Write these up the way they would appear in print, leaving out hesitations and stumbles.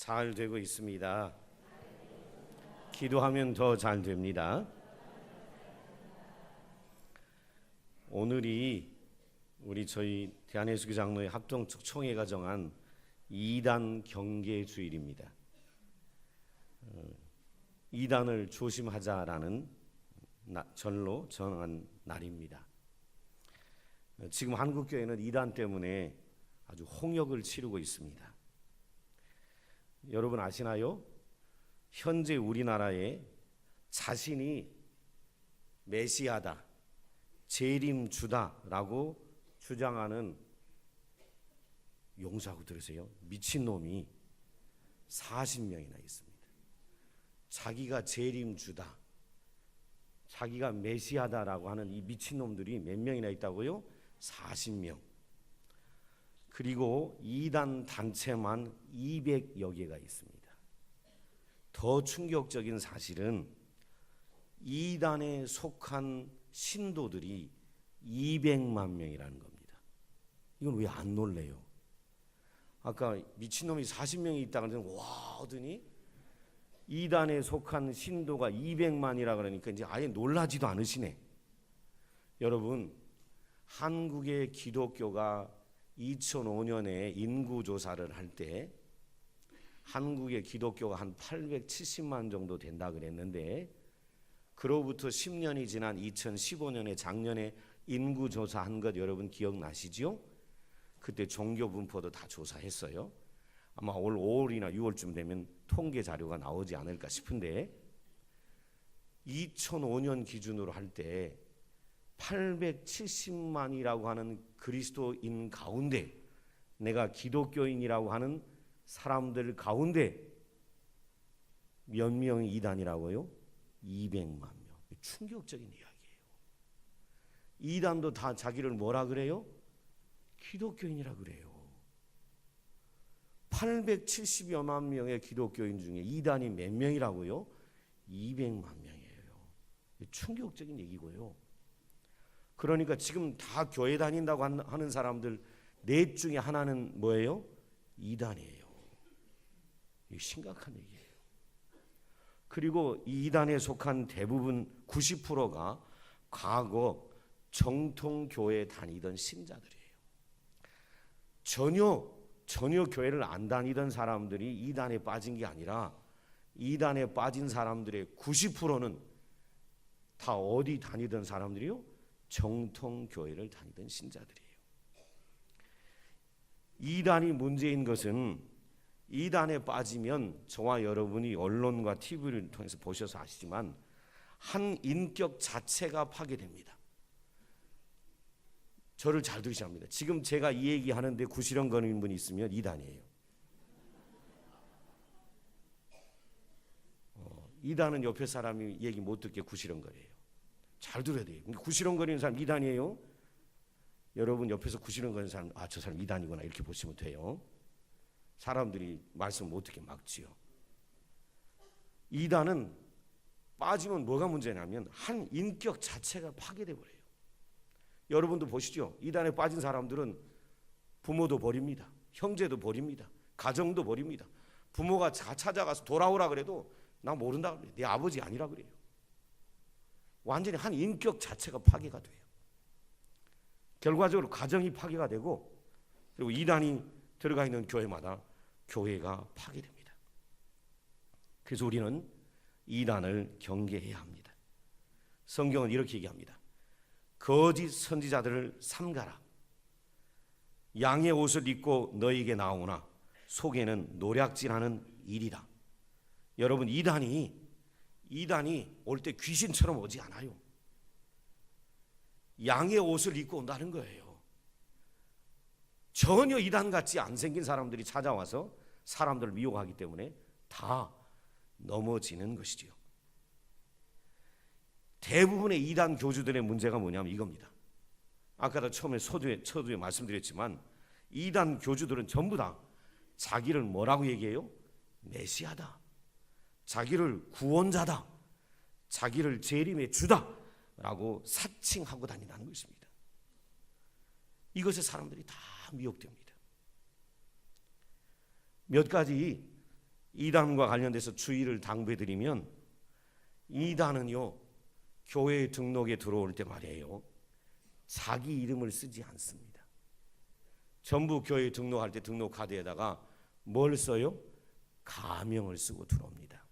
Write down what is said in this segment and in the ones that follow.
잘 되고 있습니다. 기도하면 더 잘 됩니다. 오늘이 저희 대한예수교 장로회 합동측 총회가 정한 2단 경계 주일입니다. 2단을 조심하자라는 절로 정한 날입니다. 지금 한국교회는 2단 때문에 아주 홍역을 치르고 있습니다. 여러분 아시나요? 현재 우리나라에 자신이 메시아다, 재림주다라고 주장하는 용서하고 들으세요. 미친놈이 40명이나 있습니다. 자기가 재림주다, 자기가 메시아다라고 하는 이 미친놈들이 몇 명이나 있다고요? 40명. 그리고 2단 단체만 200여 개가 있습니다. 더 충격적인 사실은 2단에 속한 신도들이 200만 명이라는 겁니다. 이건 왜 안 놀래요? 아까 미친놈이 40명이 있다고 하더니 와 하더니 2단에 속한 신도가 200만이라 그러니까 이제 아예 놀라지도 않으시네. 여러분, 한국의 기독교가 2005년에 인구조사를 할 때 한국의 기독교가 한 870만 정도 된다 그랬는데, 그로부터 10년이 지난 2015년에 작년에 인구조사한 것 여러분 기억나시죠? 그때 종교 분포도 다 조사했어요. 아마 올 5월이나 6월쯤 되면 통계 자료가 나오지 않을까 싶은데, 2005년 기준으로 할 때 870만이라고 하는 그리스도인 가운데, 내가 기독교인이라고 하는 사람들 가운데 몇 명이 이단이라고요? 200만 명. 충격적인 이야기예요. 이단도 다 자기를 뭐라 그래요? 기독교인이라 그래요. 870여만 명의 기독교인 중에 이단이 몇 명이라고요? 200만 명이에요. 충격적인 얘기고요. 그러니까 지금 다 교회 다닌다고 하는 사람들 넷 중에 하나는 뭐예요? 이단이에요. 이게 심각한 얘기예요. 그리고 이 이단에 속한 대부분 90%가 과거 정통교회 다니던 신자들이에요. 전혀 교회를 안 다니던 사람들이 이단에 빠진 게 아니라, 이단에 빠진 사람들의 90%는 다 어디 다니던 사람들이요? 정통교회를 다니던 신자들이에요. 이단이 문제인 것은, 이단에 빠지면 저와 여러분이 언론과 TV를 통해서 보셔서 아시지만 한 인격 자체가 파괴됩니다. 저를 잘 들으셔야 합니다. 지금 제가 이 얘기하는데 구시렁거리는 분이 있으면 이단이에요. 이단은 옆에 사람이 얘기 못 듣게 구시렁거려요. 잘 들어야 돼요. 구시렁거리는 사람 이단이에요. 여러분 옆에서 구시렁거리는 사람, 아, 저 사람 이단이구나 이렇게 보시면 돼요. 사람들이 말씀 못 듣게 막지요. 이단은 빠지면 뭐가 문제냐면 한 인격 자체가 파괴돼 버려요. 여러분도 보시죠. 이단에 빠진 사람들은 부모도 버립니다. 형제도 버립니다. 가정도 버립니다. 부모가 찾아가서 돌아오라 그래도 나 모른다 그래요. 내 아버지 아니라 그래요. 완전히 한 인격 자체가 파괴가 돼요. 결과적으로 가정이 파괴가 되고, 그리고 이단이 들어가 있는 교회마다 교회가 파괴됩니다. 그래서 우리는 이단을 경계해야 합니다. 성경은 이렇게 얘기합니다. 거짓 선지자들을 삼가라. 양의 옷을 입고 너에게 나오나 속에는 노략질하는 일이다. 여러분, 이단이 올 때 귀신처럼 오지 않아요. 양의 옷을 입고 온다는 거예요. 전혀 이단 같이 안 생긴 사람들이 찾아와서 사람들을 미혹하기 때문에 다 넘어지는 것이지요. 대부분의 이단 교주들의 문제가 뭐냐면 이겁니다. 아까도 처음에 서두에 말씀드렸지만, 이단 교주들은 전부 다 자기를 뭐라고 얘기해요? 메시아다, 자기를 구원자다, 자기를 재림의 주다라고 사칭하고 다닌다는 것입니다. 이것에 사람들이 다 미혹됩니다. 몇 가지 이단과 관련돼서 주의를 당부해드리면, 이단은요 교회 등록에 들어올 때 말이에요 자기 이름을 쓰지 않습니다. 전부 교회 등록할 때 등록 카드에다가 뭘 써요? 가명을 쓰고 들어옵니다.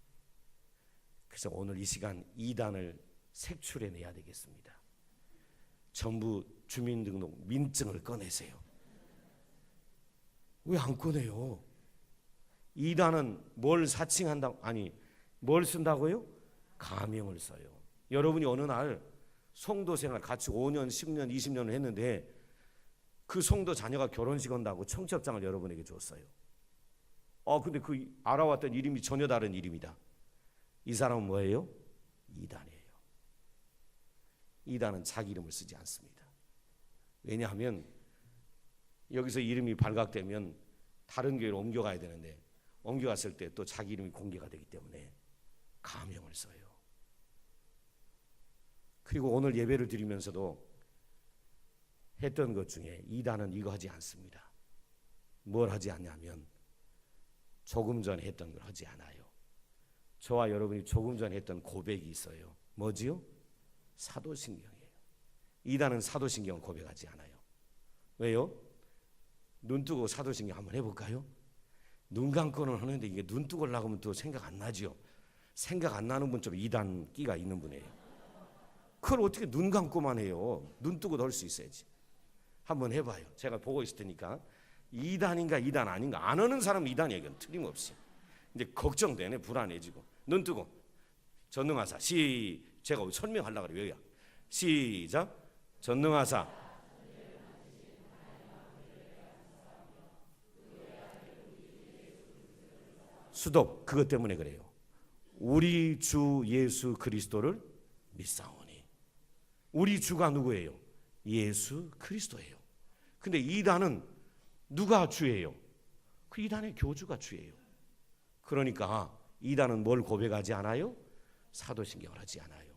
그래서 오늘 이 시간 이단을 색출해내야 되겠습니다. 전부 주민등록 민증을 꺼내세요. 왜 안 꺼내요? 이단은 뭘 사칭한다고, 아니 뭘 쓴다고요? 가명을 써요. 여러분이 어느 날 성도 생활 같이 5년, 10년, 20년을 했는데 그 성도 자녀가 결혼식 한다고 청첩장을 여러분에게 줬어요. 근데 그 알아왔던 이름이 전혀 다른 이름이다. 이 사람은 뭐예요? 이단이에요. 이단은 자기 이름을 쓰지 않습니다. 왜냐하면 여기서 이름이 발각되면 다른 교회로 옮겨가야 되는데 옮겨갔을 때 또 자기 이름이 공개가 되기 때문에 가명을 써요. 그리고 오늘 예배를 드리면서도 했던 것 중에 이단은 이거 하지 않습니다. 뭘 하지 않냐면 조금 전에 했던 걸 하지 않아요. 저와 여러분이 조금 전에 했던 고백이 있어요. 뭐지요? 사도신경이에요. 이단은 사도신경을 고백하지 않아요. 왜요? 눈 뜨고 사도신경 한번 해볼까요? 눈 감고는 하는데 이게 눈 뜨고 하려고 하면 또 생각 안 나죠. 생각 안 나는 분 좀 이단 끼가 있는 분이에요. 그걸 어떻게 눈 감고만 해요? 눈 뜨고도 할 수 있어야지. 한번 해봐요. 제가 보고 있을 테니까. 이단인가 이단 아닌가 안 하는 사람은 이단이에요. 이건 틀림없이. 이제 걱정되네. 불안해지고. 눈 뜨고 전능하사 제가 설명하려고 그래요. 시작. 전능하사 수도 그것 때문에 그래요. 우리 주 예수 그리스도를 믿사오니. 우리 주가 누구예요? 예수 그리스도예요. 근데 이단은 누가 주예요? 그 이단의 교주가 주예요. 그러니까 이단은 뭘 고백하지 않아요? 사도신경을 하지 않아요.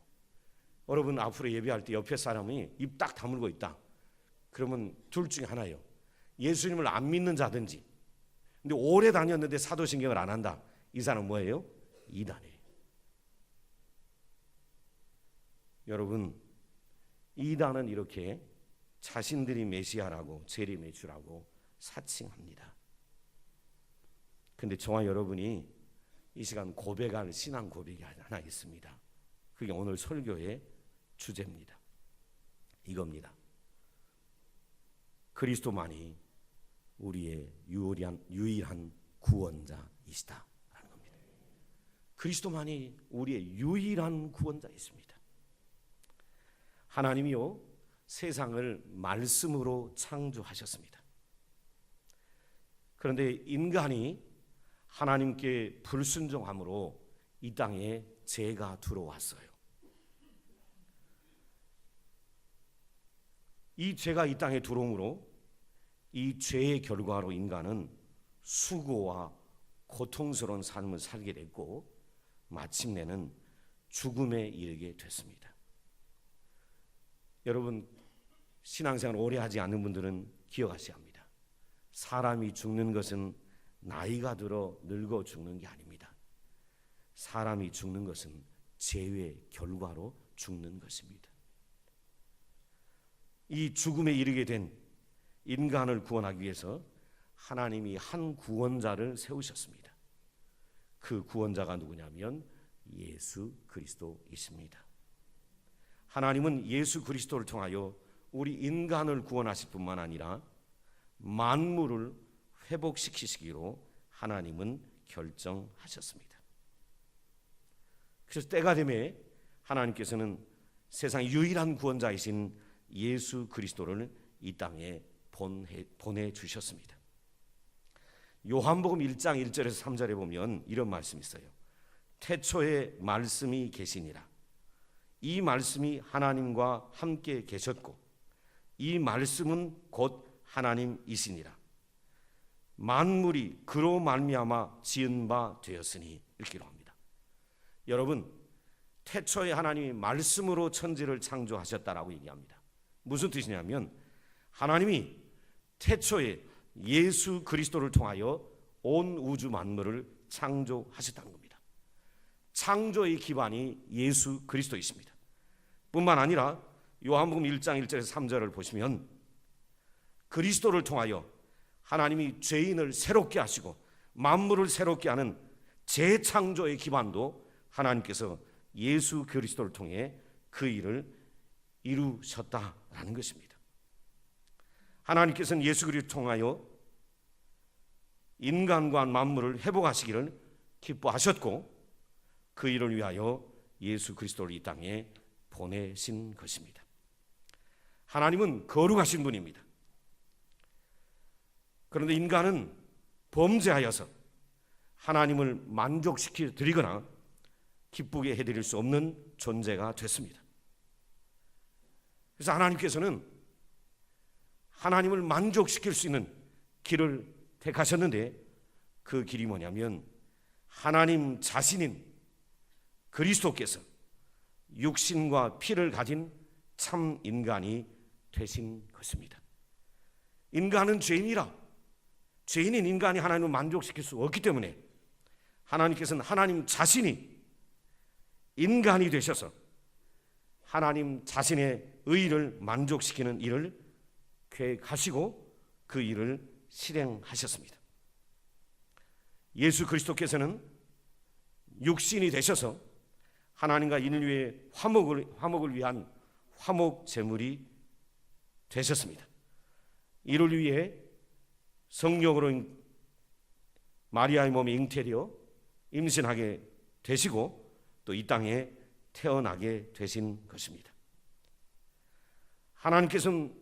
여러분 앞으로 예배할 때 옆에 사람이 입 딱 다물고 있다. 그러면 둘 중에 하나예요. 예수님을 안 믿는 자든지, 근데 오래 다녔는데 사도신경을 안 한다. 이 사람은 뭐예요? 이단이에요. 여러분 이단은 이렇게 자신들이 메시아라고 재림의 주라고 사칭합니다. 근데 저와 여러분이 이 시간 고백할 신앙 고백이 하나 있습니다. 그게 오늘 설교의 주제입니다. 이겁니다. 그리스도만이 우리의 유일한 구원자이시다라는 겁니다. 그리스도만이 우리의 유일한 구원자이십니다. 하나님이요 세상을 말씀으로 창조하셨습니다. 그런데 인간이 하나님께 불순종함으로 이 땅에 죄가 들어왔어요. 이 죄가 이 땅에 들어옴으로 이 죄의 결과로 인간은 수고와 고통스러운 삶을 살게 됐고 마침내는 죽음에 이르게 됐습니다. 여러분 신앙생활 오래 하지 않는 분들은 기억하셔야 합니다. 사람이 죽는 것은 나이가 들어 늙어 죽는 게 아닙니다. 사람이 죽는 것은 죄의 결과로 죽는 것입니다. 이 죽음에 이르게 된 인간을 구원하기 위해서 하나님이 한 구원자를 세우셨습니다. 그 구원자가 누구냐면 예수 그리스도이십니다. 하나님은 예수 그리스도를 통하여 우리 인간을 구원하실 뿐만 아니라 만물을 회복시키시기로 하나님은 결정하셨습니다. 그래서 때가 되매 하나님께서는 세상 유일한 구원자이신 예수 그리스도를 이 땅에 보내주셨습니다. 요한복음 1장 1절에서 3절에 보면 이런 말씀이 있어요. 태초에 말씀이 계시니라. 이 말씀이 하나님과 함께 계셨고 이 말씀은 곧 하나님이시니라. 만물이 그로 말미암아 지은 바 되었으니 읽기로 합니다. 여러분 태초에 하나님이 말씀으로 천지를 창조하셨다라고 얘기합니다. 무슨 뜻이냐면 하나님이 태초에 예수 그리스도를 통하여 온 우주 만물을 창조하셨다는 겁니다. 창조의 기반이 예수 그리스도이십니다. 뿐만 아니라 요한복음 1장 1절에서 3절을 보시면 그리스도를 통하여 하나님이 죄인을 새롭게 하시고 만물을 새롭게 하는 재창조의 기반도 하나님께서 예수 그리스도를 통해 그 일을 이루셨다라는 것입니다. 하나님께서는 예수 그리스도를 통하여 인간과 만물을 회복하시기를 기뻐하셨고 그 일을 위하여 예수 그리스도를 이 땅에 보내신 것입니다. 하나님은 거룩하신 분입니다. 그런데 인간은 범죄하여서 하나님을 만족시켜 드리거나 기쁘게 해드릴 수 없는 존재가 됐습니다. 그래서 하나님께서는 하나님을 만족시킬 수 있는 길을 택하셨는데 그 길이 뭐냐면 하나님 자신인 그리스도께서 육신과 피를 가진 참 인간이 되신 것입니다. 인간은 죄인이라 죄인인 인간이 하나님을 만족시킬 수 없기 때문에 하나님께서는 하나님 자신이 인간이 되셔서 하나님 자신의 의를 만족시키는 일을 계획하시고 그 일을 실행하셨습니다. 예수 그리스도께서는 육신이 되셔서 하나님과 인류의 화목을 위한 화목 제물이 되셨습니다. 이를 위해 성령으로 마리아의 몸에 잉태되어 임신하게 되시고 또 이 땅에 태어나게 되신 것입니다. 하나님께서는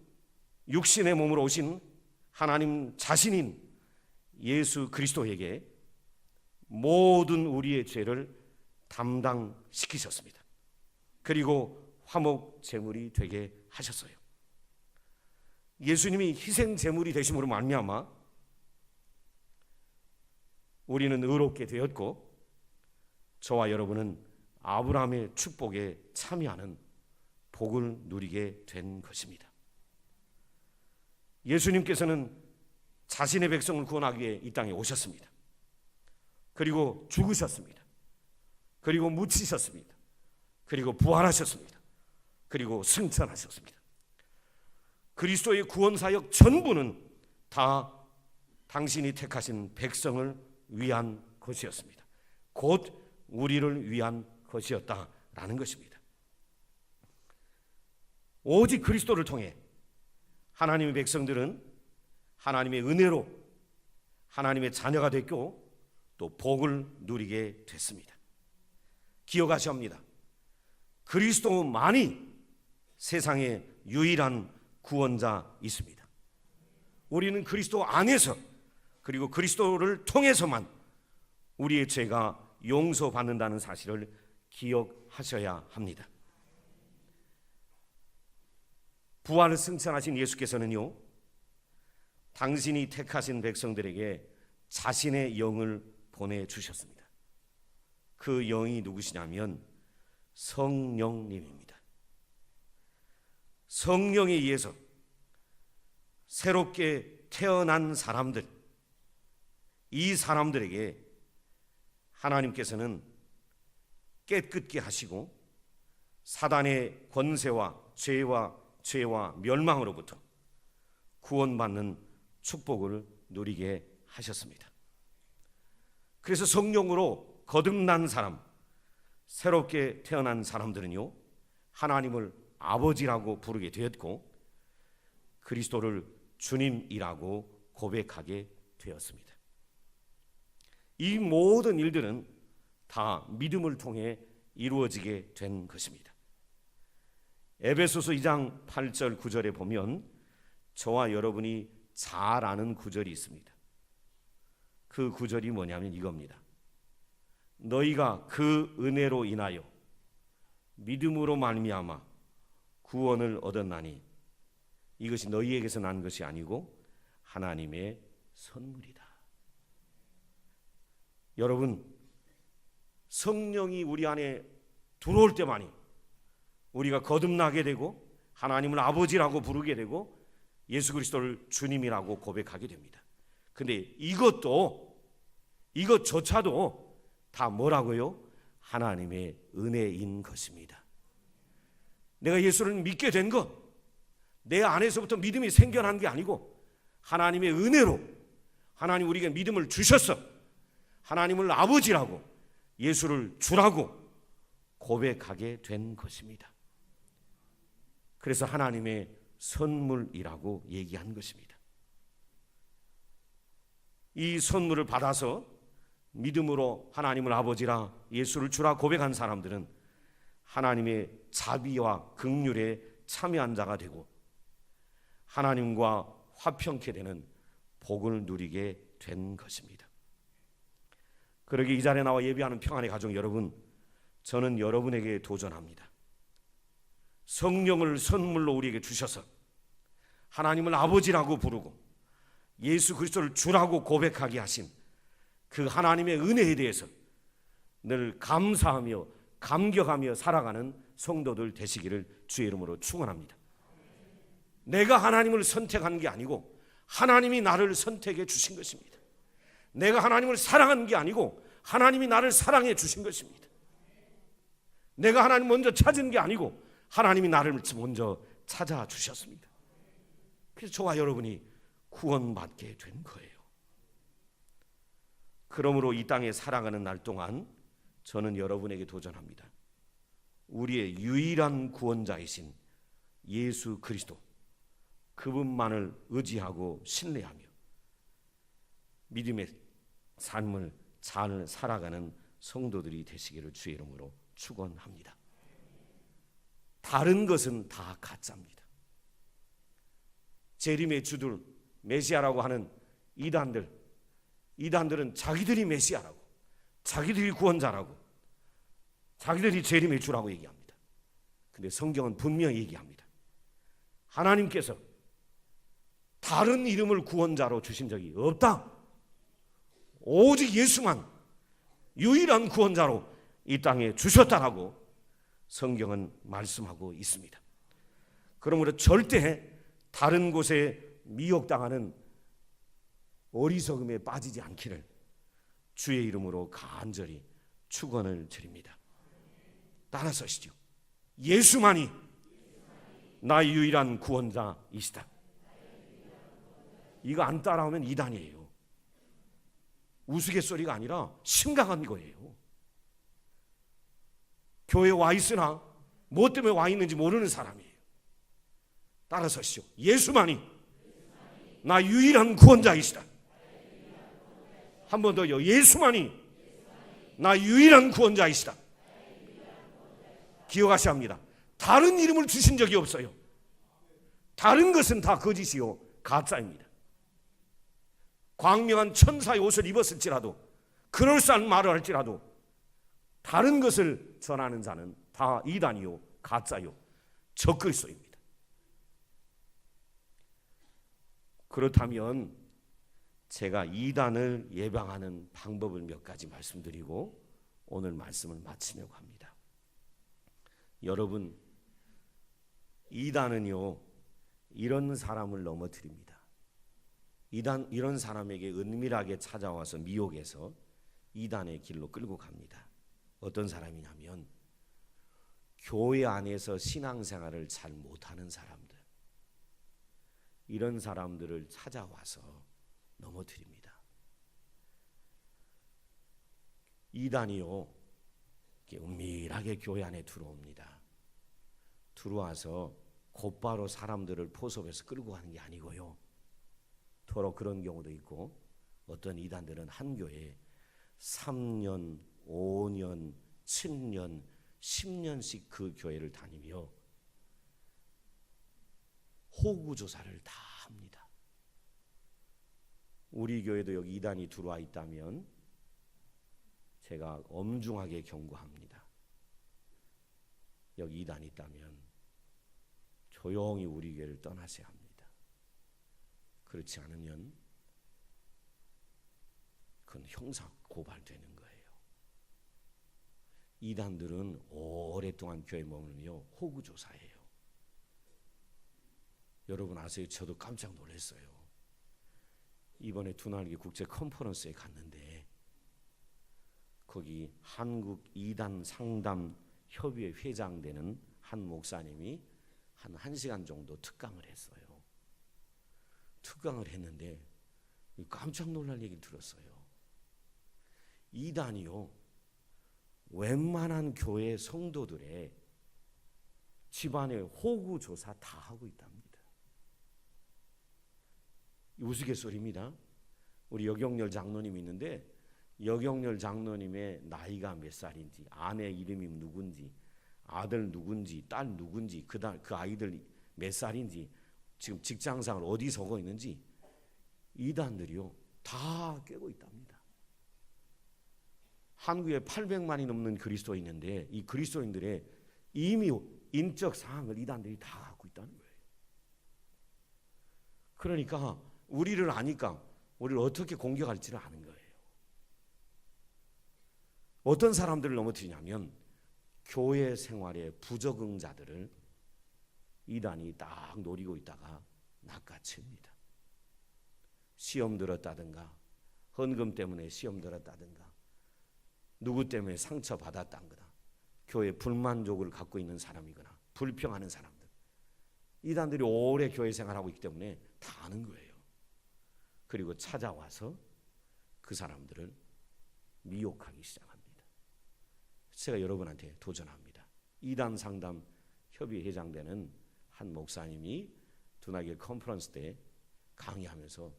육신의 몸으로 오신 하나님 자신인 예수 그리스도에게 모든 우리의 죄를 담당시키셨습니다. 그리고 화목 제물이 되게 하셨어요. 예수님이 희생 제물이 되심으로 말미암아 우리는 의롭게 되었고 저와 여러분은 아브라함의 축복에 참여하는 복을 누리게 된 것입니다. 예수님께서는 자신의 백성을 구원하기 위해 이 땅에 오셨습니다. 그리고 죽으셨습니다. 그리고 묻히셨습니다. 그리고 부활하셨습니다. 그리고 승천하셨습니다. 그리스도의 구원사역 전부는 다 당신이 택하신 백성을 위한 것이었습니다. 곧 우리를 위한 것이었다라는 것입니다. 오직 그리스도를 통해 하나님의 백성들은 하나님의 은혜로 하나님의 자녀가 됐고 또 복을 누리게 됐습니다. 기억하셔야 합니다. 그리스도만이 세상의 유일한 구원자이십니다. 우리는 그리스도 안에서 그리고 그리스도를 통해서만 우리의 죄가 용서받는다는 사실을 기억하셔야 합니다. 부활을 승천하신 예수께서는요, 당신이 택하신 백성들에게 자신의 영을 보내주셨습니다. 그 영이 누구시냐면 성령님입니다. 성령에 의해서 새롭게 태어난 사람들, 이 사람들에게 하나님께서는 깨끗게 하시고 사단의 권세와 죄와 멸망으로부터 구원받는 축복을 누리게 하셨습니다. 그래서 성령으로 거듭난 사람, 새롭게 태어난 사람들은요, 하나님을 아버지라고 부르게 되었고 그리스도를 주님이라고 고백하게 되었습니다. 이 모든 일들은 다 믿음을 통해 이루어지게 된 것입니다. 에베소서 2장 8절 9절에 보면 저와 여러분이 잘 아는 구절이 있습니다. 그 구절이 뭐냐면 이겁니다. 너희가 그 은혜로 인하여 믿음으로 말미암아 구원을 얻었나니 이것이 너희에게서 난 것이 아니고 하나님의 선물이다. 여러분, 성령이 우리 안에 들어올 때만이 우리가 거듭나게 되고 하나님을 아버지라고 부르게 되고 예수 그리스도를 주님이라고 고백하게 됩니다. 근데 이것도 이것조차도 다 뭐라고요? 하나님의 은혜인 것입니다. 내가 예수를 믿게 된 것, 내 안에서부터 믿음이 생겨난 게 아니고 하나님의 은혜로 하나님 우리에게 믿음을 주셔서 하나님을 아버지라고 예수를 주라고 고백하게 된 것입니다. 그래서 하나님의 선물이라고 얘기한 것입니다. 이 선물을 받아서 믿음으로 하나님을 아버지라 예수를 주라 고백한 사람들은 하나님의 자비와 긍휼에 참여한 자가 되고 하나님과 화평케 되는 복을 누리게 된 것입니다. 그러기 이 자리에 나와 예배하는 평안의 가족 여러분, 저는 여러분에게 도전합니다. 성령을 선물로 우리에게 주셔서 하나님을 아버지라고 부르고 예수 그리스도를 주라고 고백하게 하신 그 하나님의 은혜에 대해서 늘 감사하며 감격하며 살아가는 성도들 되시기를 주의 이름으로 축원합니다. 내가 하나님을 선택한 게 아니고 하나님이 나를 선택해 주신 것입니다. 내가 하나님을 사랑한 게 아니고 하나님이 나를 사랑해 주신 것입니다. 내가 하나님 먼저 찾은 게 아니고 하나님이 나를 먼저 찾아주셨습니다. 그래서 저와 여러분이 구원받게 된 거예요. 그러므로 이 땅에 살아가는 날 동안 저는 여러분에게 도전합니다. 우리의 유일한 구원자이신 예수 그리스도, 그분만을 의지하고 신뢰하며 믿음의 삶을 잘 살아가는 성도들이 되시기를 주의 이름으로 축원합니다. 다른 것은 다 가짜입니다. 재림의 주들, 메시아라고 하는 이단들은 자기들이 메시아라고, 자기들이 구원자라고, 자기들이 재림의 주라고 얘기합니다. 근데 성경은 분명히 얘기합니다. 하나님께서 다른 이름을 구원자로 주신 적이 없다. 오직 예수만 유일한 구원자로 이 땅에 주셨다라고 성경은 말씀하고 있습니다. 그러므로 절대 다른 곳에 미혹당하는 어리석음에 빠지지 않기를 주의 이름으로 간절히 축원을 드립니다. 따라서시죠. 예수만이 나의 유일한 구원자이시다. 이거 안 따라오면 이단이에요. 우스갯소리가 아니라 심각한 거예요. 교회에 와 있으나 뭐 때문에 와 있는지 모르는 사람이에요. 따라서시죠. 예수만이 나 유일한 구원자이시다. 한 번 더요. 예수만이 나 유일한 구원자이시다. 기억하셔야 합니다. 다른 이름을 주신 적이 없어요. 다른 것은 다 거짓이요 가짜입니다. 광명한 천사의 옷을 입었을지라도 그럴싸한 말을 할지라도 다른 것을 전하는 자는 다 이단이요 가짜요 적그리스도입니다. 그렇다면 제가 이단을 예방하는 방법을 몇 가지 말씀드리고 오늘 말씀을 마치려고 합니다. 여러분, 이단은요 이런 사람을 넘어뜨립니다. 이런 사람에게 은밀하게 찾아와서 미혹해서 이단의 길로 끌고 갑니다. 어떤 사람이냐면 교회 안에서 신앙생활을 잘 못하는 사람들, 이런 사람들을 찾아와서 넘어뜨립니다. 이단이요 은밀하게 교회 안에 들어옵니다. 들어와서 곧바로 사람들을 포섭해서 끌고 가는 게 아니고요, 더러 그런 경우도 있고 어떤 이단들은 한 교회에 3년, 5년, 7년, 10년씩 그 교회를 다니며 호구조사를 다 합니다. 우리 교회도 여기 이단이 들어와 있다면 제가 엄중하게 경고합니다. 여기 이단이 있다면 조용히 우리 교회를 떠나셔야 합니다. 그렇지 않으면 그건 형사 고발되는 거예요. 이단들은 오랫동안 교회에 머물며 호구조사해요. 여러분 아세요? 저도 깜짝 놀랐어요. 이번에 두날기 국제 컨퍼런스에 갔는데 거기 한국 이단 상담 협의회 회장 되는 한 목사님이 한 1시간 정도 특강을 했어요. 특강을 했는데 깜짝 놀랄 얘기를 들었어요. 이단이요, 웬만한 교회 성도들의 집안의 호구 조사 다 하고 있답니다. 우스갯소리입니다. 우리 여경렬 장로님이 있는데 여경렬 장로님의 나이가 몇 살인지, 아내 이름이 누군지, 아들 누군지, 딸 누군지, 그 아이들 몇 살인지, 지금 직장상을 어디 서고 있는지 이단들이요 다 꿰고 있답니다. 한국에 800만이 넘는 그리스도인인데 이 그리스도인들의 이미 인적 사항을 이단들이 다 갖고 있다는 거예요. 그러니까 우리를 아니까 우리를 어떻게 공격할지를 아는 거예요. 어떤 사람들을 넘어뜨리냐면 교회 생활의 부적응자들을 이단이 딱 노리고 있다가 낚아챕니다. 시험 들었다든가, 헌금 때문에 시험 들었다든가, 누구 때문에 상처받았다거나, 교회 불만족을 갖고 있는 사람이거나 불평하는 사람들, 이단들이 오래 교회 생활하고 있기 때문에 다 아는 거예요. 그리고 찾아와서 그 사람들을 미혹하기 시작합니다. 제가 여러분한테 도전합니다. 이단 상담 협의 회장 되는 한 목사님이 두나길 컨퍼런스 때 강의하면서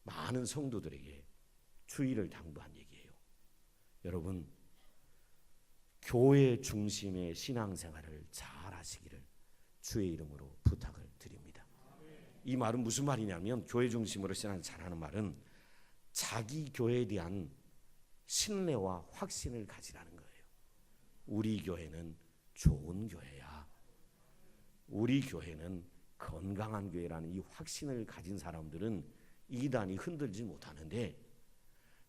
많은 성도들에게 주의를 당부한 얘기예요. 여러분, 교회 중심의 신앙생활을 잘 하시기를 주의 이름으로 부탁을 드립니다. 이 말은 무슨 말이냐면, 교회 중심으로 신앙을 잘하는 말은 자기 교회에 대한 신뢰와 확신을 가지라는 거예요. 우리 교회는 좋은 교회야, 우리 교회는 건강한 교회라는 이 확신을 가진 사람들은 이단이 흔들지 못하는데,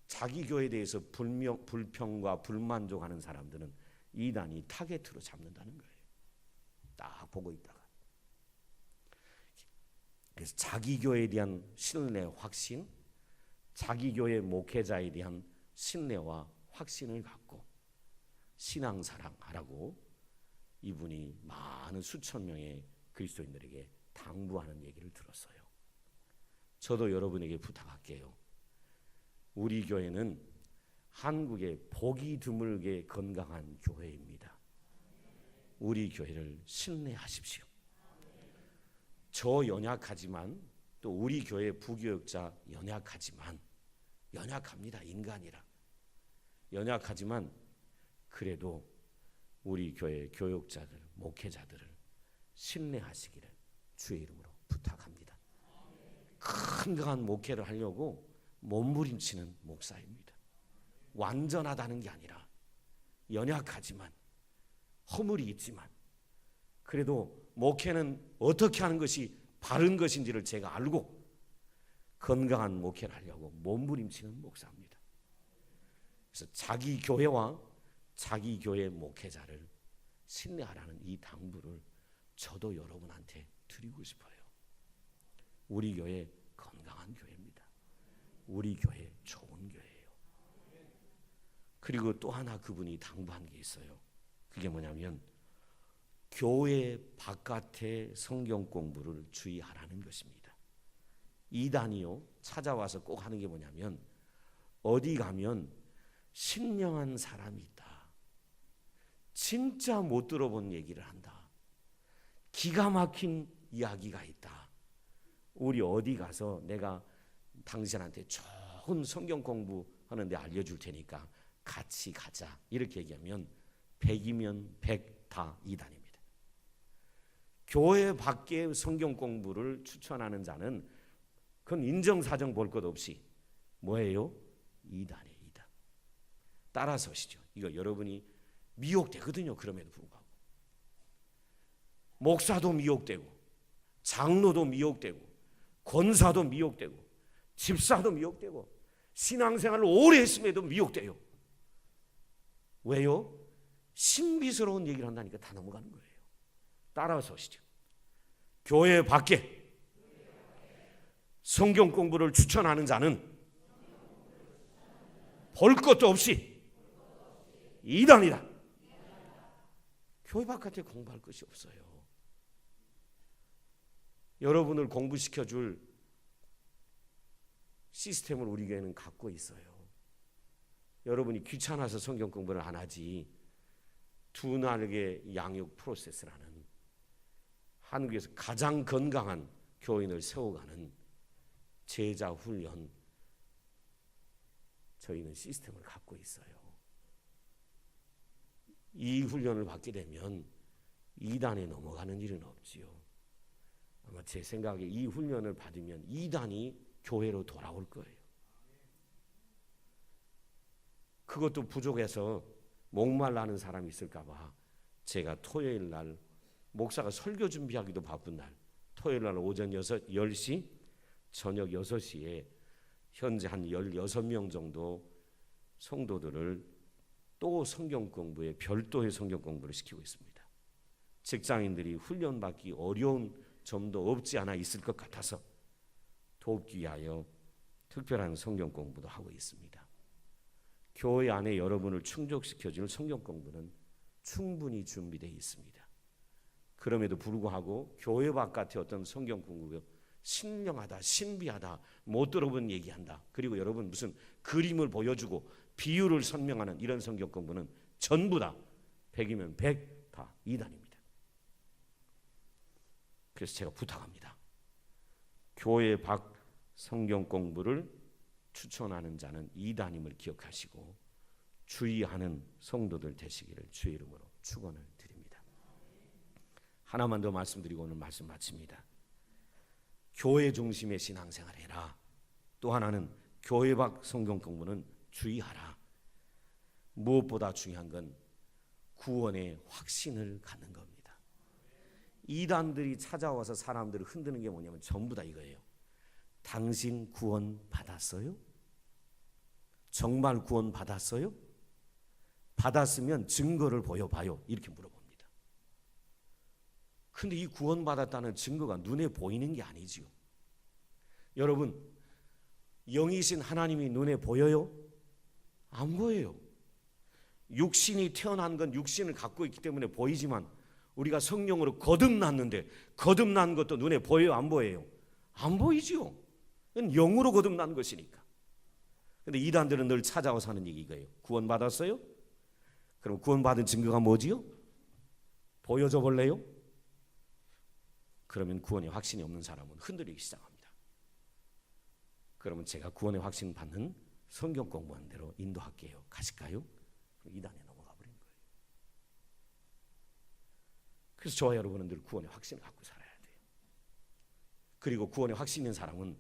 자기 교회에 대해서 불평과 불만족하는 사람들은 이단이 타겟으로 잡는다는 거예요. 딱 보고 있다가. 그래서 자기 교회에 대한 신뢰, 확신, 자기 교회 목회자에 대한 신뢰와 확신을 갖고 신앙사랑하라고 이분이 많은 수천 명의 그리스도인들에게 당부하는 얘기를 들었어요. 저도 여러분에게 부탁할게요. 우리 교회는 한국의 보기 드물게 건강한 교회입니다. 우리 교회를 신뢰하십시오. 저 연약하지만, 또 우리 교회 부교역자 연약합니다. 인간이라 연약하지만 그래도 우리 교회 교역자들, 목회자들을 신뢰하시기를 주의 이름으로 부탁합니다. 건강한 목회를 하려고 몸부림치는 목사입니다. 완전하다는 게 아니라 연약하지만, 허물이 있지만, 그래도 목회는 어떻게 하는 것이 바른 것인지를 제가 알고 건강한 목회를 하려고 몸부림치는 목사입니다. 그래서 자기 교회와 자기 교회 목회자를 신뢰하라는 이 당부를 저도 여러분한테 드리고 싶어요. 우리 교회 건강한 교회입니다. 우리 교회 좋은 교회예요. 그리고 또 하나 그분이 당부한 게 있어요. 그게 뭐냐면 교회 바깥의 성경 공부를 주의하라는 것입니다. 이단이요 찾아와서 꼭 하는 게 뭐냐면, 어디 가면 신령한 사람이 있다, 진짜 못 들어본 얘기를 한다, 기가 막힌 이야기가 있다, 우리 어디 가서 내가 당신한테 좋은 성경 공부하는 데 알려줄 테니까 같이 가자, 이렇게 얘기하면 100이면 100 다 이단입니다. 교회 밖의 성경 공부를 추천하는 자는 그건 인정사정 볼 것 없이 뭐예요? 이단이에요. 이단. 따라서시죠. 이거 여러분이 미혹되거든요. 그럼에도 불구하고 목사도 미혹되고, 장로도 미혹되고, 권사도 미혹되고, 집사도 미혹되고, 신앙생활을 오래 했음에도 미혹돼요. 왜요? 신비스러운 얘기를 한다니까 다 넘어가는 거예요. 따라서시죠. 교회 밖에 성경 공부를 추천하는 자는 볼 것도 없이 이단이다. 교회 바깥에 공부할 것이 없어요. 여러분을 공부시켜줄 시스템을 우리 교회는 갖고 있어요. 여러분이 귀찮아서 성경 공부를 안 하지, 두 날개 양육 프로세스라는 한국에서 가장 건강한 교인을 세워가는 제자 훈련, 저희는 시스템을 갖고 있어요. 이 훈련을 받게 되면 이단에 넘어가는 일은 없지요. 아마 제 생각에 이 훈련을 받으면 이단이 교회로 돌아올 거예요. 그것도 부족해서 목말라는 사람이 있을까 봐 제가 토요일 날, 목사가 설교 준비하기도 바쁜 날, 토요일 날 오전 10시, 저녁 6시에 현재 한 16명 정도 성도들을 또 성경 공부에 별도의 성경 공부를 시키고 있습니다. 직장인들이 훈련받기 어려운 점도 없지 않아 있을 것 같아서 돕기 위하여 특별한 성경 공부도 하고 있습니다. 교회 안에 여러분을 충족시켜줄 성경 공부는 충분히 준비되어 있습니다. 그럼에도 불구하고 교회 바깥의 어떤 성경 공부가 신령하다, 신비하다, 못 들어본 얘기한다, 그리고 여러분 무슨 그림을 보여주고 비유를 설명하는 이런 성경 공부는 전부 다 100이면 100 다 이단입니다. 그래서 제가 부탁합니다. 교회 밖 성경 공부를 추천하는 자는 이단임을 기억하시고 주의하는 성도들 되시기를 주의 이름으로 축원을 드립니다. 하나만 더 말씀드리고 오늘 말씀 마칩니다. 교회 중심의 신앙생활 해라. 또 하나는 교회 밖 성경 공부는 주의하라. 무엇보다 중요한 건 구원의 확신을 갖는 겁니다. 이단들이 찾아와서 사람들을 흔드는 게 뭐냐면 전부 다 이거예요. 당신 구원 받았어요? 정말 구원 받았어요? 받았으면 증거를 보여봐요. 이렇게 물어봅니다. 근데 이 구원 받았다는 증거가 눈에 보이는 게 아니지요. 여러분, 영이신 하나님이 눈에 보여요? 안 보여요. 육신이 태어난 건 육신을 갖고 있기 때문에 보이지만 우리가 성령으로 거듭났는데 거듭난 것도 눈에 보여요? 안 보여요? 안 보이지요. 이건 영으로 거듭난 것이니까. 근데 이단들은 늘 찾아와서 하는 얘기 이거예요. 구원 받았어요? 그럼 구원 받은 증거가 뭐지요? 보여줘 볼래요? 그러면 구원의 확신이 없는 사람은 흔들리기 시작합니다. 그러면 제가 구원의 확신 받는 성경 공부한 대로 인도할게요. 가실까요? 이단에 넘어가 버린 거예요. 그래서 저와 여러분은 늘 구원의 확신을 갖고 살아야 돼요. 그리고 구원의 확신 있는 사람은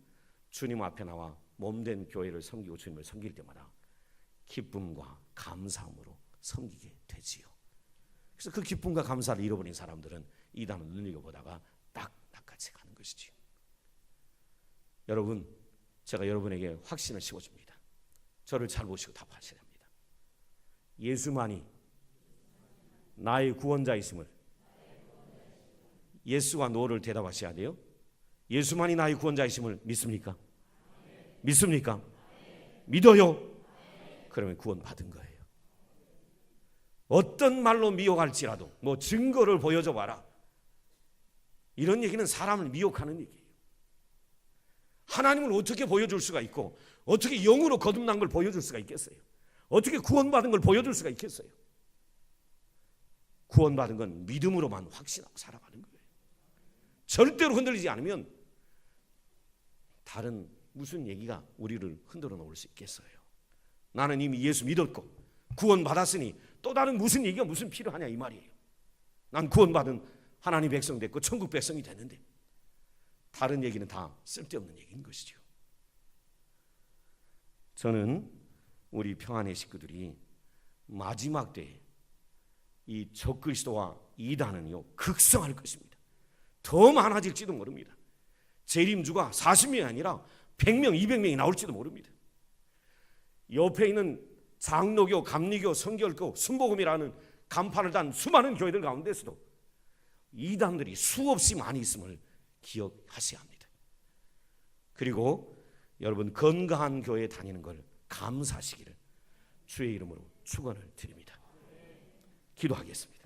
주님 앞에 나와 몸된 교회를 섬기고 주님을 섬길 때마다 기쁨과 감사함으로 섬기게 되지요. 그래서 그 기쁨과 감사를 잃어버린 사람들은 이단을 눈여겨보다가 딱 낚아채 가는 것이지요. 여러분, 제가 여러분에게 확신을 심어줍니다. 저를 잘 보시고 답하셔야 합니다. 예수만이 나의 구원자이심을, 예수와 노를 대답하셔야 돼요. 예수만이 나의 구원자이심을 믿습니까? 믿습니까? 믿어요? 그러면 구원 받은 거예요. 어떤 말로 미혹할지라도 뭐 증거를 보여줘 봐라, 이런 얘기는 사람을 미혹하는 얘기예요. 하나님을 어떻게 보여줄 수가 있고 어떻게 영으로 거듭난 걸 보여줄 수가 있겠어요? 어떻게 구원받은 걸 보여줄 수가 있겠어요? 구원받은 건 믿음으로만 확신하고 살아가는 거예요. 절대로 흔들리지 않으면 다른 무슨 얘기가 우리를 흔들어 놓을 수 있겠어요? 나는 이미 예수 믿었고 구원받았으니 또 다른 무슨 얘기가 무슨 필요하냐 이 말이에요. 난 구원받은 하나님 백성 됐고 천국 백성이 됐는데 다른 얘기는 다 쓸데없는 얘기인 것이죠. 저는 우리 평안의 식구들이 마지막 때에 이 적그리스도와 이단은요 극성할 것입니다. 더 많아질지도 모릅니다. 재림주가 40명이 아니라 100명, 200명이 나올지도 모릅니다. 옆에 있는 장로교, 감리교, 성결교, 순복음이라는 간판을 단 수많은 교회들 가운데서도 이단들이 수없이 많이 있음을 기억하셔야 합니다. 그리고 여러분 건강한 교회에 다니는 걸 감사하시기를 주의 이름으로 축원을 드립니다. 기도하겠습니다.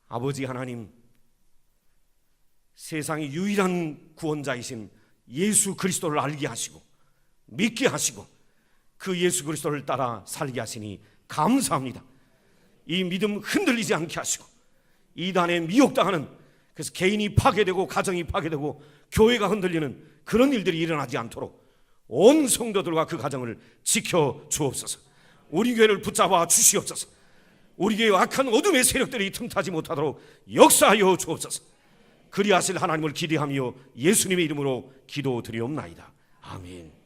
아버지 하나님, 세상의 유일한 구원자이신 예수 그리스도를 알게 하시고 믿게 하시고 그 예수 그리스도를 따라 살게 하시니 감사합니다. 이 믿음 흔들리지 않게 하시고 이단에 미혹당하는, 그래서 개인이 파괴되고 가정이 파괴되고 교회가 흔들리는 그런 일들이 일어나지 않도록 온 성도들과 그 가정을 지켜 주옵소서. 우리 교회를 붙잡아 주시옵소서. 우리 교회 악한 어둠의 세력들이 틈타지 못하도록 역사하여 주옵소서. 그리하실 하나님을 기대하며 예수님의 이름으로 기도드리옵나이다. 아멘.